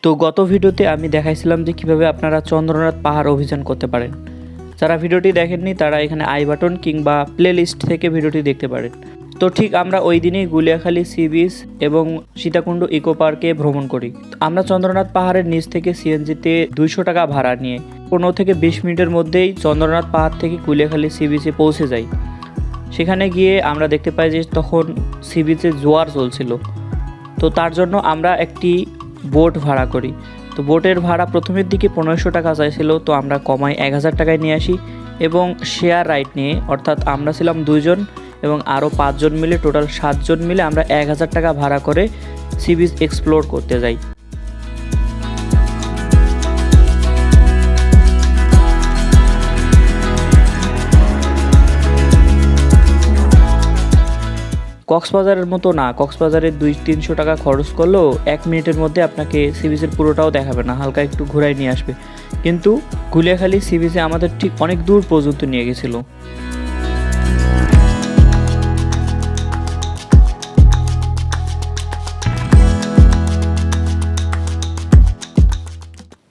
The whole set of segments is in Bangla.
তো গত ভিডিওতে আমি দেখাইছিলাম যে কিভাবে আপনারা চন্দ্রনাথ পাহাড় অভিযান করতে পারেন। যারা ভিডিওটি দেখেননি তারা এখানে আই বাটন কিংবা প্লে লিস্ট থেকে ভিডিওটি দেখতে পারেন। তো ঠিক আমরা ওই দিনেই গুলিয়াখালী সি বিচ এবং সীতাকুণ্ড ইকো পার্কে ভ্রমণ করি। আমরা চন্দ্রনাথ পাহাড়ের নিচ থেকে সিএনজিতে 200 টাকা ভাড়া নিয়ে 15 থেকে 20 মিনিটের মধ্যেই চন্দ্রনাথ পাহাড় থেকে গুলিয়াখালী সি বিচে পৌঁছে যাই। সেখানে গিয়ে আমরা দেখতে পাই যে তখন সি বিচে জোয়ার চলছিল। তো তার জন্য আমরা একটি বোট ভাড়া করি। তো বোটের ভাড়া প্রথমের দিকে 1500 টাকা চাইছিল, তো আমরা কমাই 1000 টাকায় নিয়ে আসি এবং শেয়ার রাইড নিয়ে, অর্থাৎ আমরা ছিলাম 2 জন এবং আরও 5 জন মিলে টোটাল 7 জন মিলে আমরা 1000 টাকা ভাড়া করে সি বিচ এক্সপ্লোর করতে যাই। কক্সবাজারের মতো না, কক্সবাজারে 200-300 টাকা খরচ করলেও 1 মিনিটের মধ্যে আপনাকে সি বিচের পুরোটাও দেখাবে না, হালকা একটু ঘুরাই নিয়ে আসবে। কিন্তু গুলিয়াখালী সি বিচে আমাদের ঠিক অনেক দূর পর্যন্ত নিয়ে গেছিলো।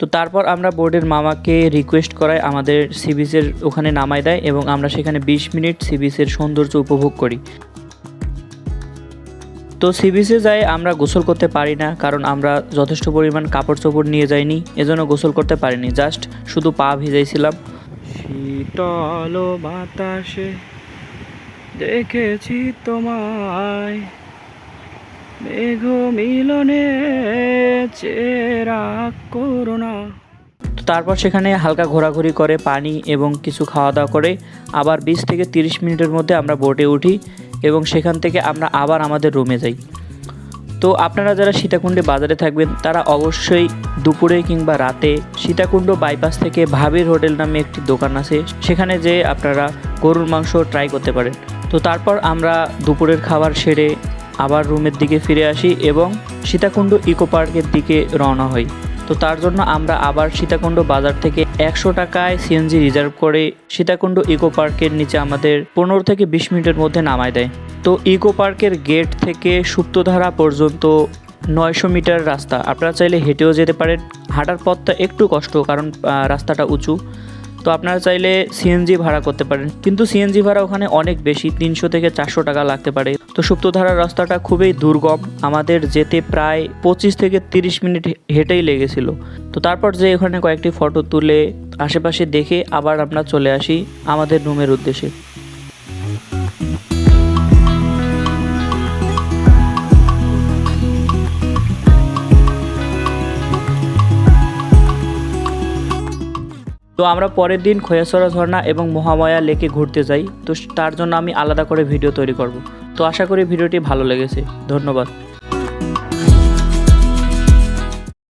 তো তারপর আমরা বোর্ডের মামাকে রিকোয়েস্ট করাই আমাদের সি বিচের ওখানে নামায় দেয় এবং আমরা সেখানে 20 মিনিট সি বিচের সৌন্দর্য উপভোগ করি। তো সি বিচে যাই আমরা গোসল করতে পারি না, কারণ আমরা যথেষ্ট পরিমাণ কাপড় চোপড় নিয়ে যাইনি, এজন্য গোসল করতে পারিনি, জাস্ট শুধু পা ভিজাইছিলাম। শীতল বাতাসে দেখেছি তোমায়, মেঘ মিলনে চেরা করুণা। তো তারপর সেখানে হালকা ঘোরাঘুরি করে পানি এবং কিছু খাওয়া দাওয়া করে আবার 20 থেকে 30 মিনিটের মধ্যে আমরা বোটে উঠি এবং সেখান থেকে আমরা আবার আমাদের রুমে যাই। তো আপনারা যারা সীতাকুণ্ডে বাজারে থাকবেন তারা অবশ্যই দুপুরে কিংবা রাতে সীতাকুণ্ড বাইপাস থেকে ভাবির হোটেল নামে একটি দোকান আছে, সেখানে যেয়ে আপনারা গরুর মাংস ট্রাই করতে পারেন। তো তারপর আমরা দুপুরের খাবার সেরে আবার রুমের দিকে ফিরে আসি এবং সীতাকুণ্ড ইকো পার্কের দিকে রওনা হই। তো তার জন্য আমরা আবার সীতাকুণ্ড বাজার থেকে 100 টাকায় সিএনজি রিজার্ভ করে সীতাকুণ্ড ইকো পার্কের নিচে আমাদের 15 থেকে 20 মিনিটের মধ্যে নামায় দেয়। তো ইকো পার্কের গেট থেকে সুপ্তধারা পর্যন্ত 900 মিটার রাস্তা, আপনারা চাইলে হেঁটেও যেতে পারেন। হাঁটার পথটা একটু কষ্ট, কারণ রাস্তাটা উঁচু। তো আপনারা চাইলে সিএনজি ভাড়া করতে পারেন, কিন্তু সিএনজি ভাড়া ওখানে অনেক বেশি, 300 থেকে 400 টাকা লাগতে পারে। তো সুপ্তধারার রাস্তাটা খুবই দুর্গম, আমাদের যেতে প্রায় 25 থেকে 30 মিনিট হেঁটেই লেগেছিল। তো তারপর যে ওখানে কয়েকটি ফটো তুলে আশেপাশে দেখে আবার আমরা চলে আসি আমাদের রুমের উদ্দেশ্যে। তো আমরা পরের দিন খৈয়াছড়া ঝর্ণা এবং মহামায়া লেকে ঘুরতে যাই। তো তার জন্য আমি আলাদা করে ভিডিও তৈরি করব। তো আশা করি ভিডিওটি ভালো লেগেছে। ধন্যবাদ।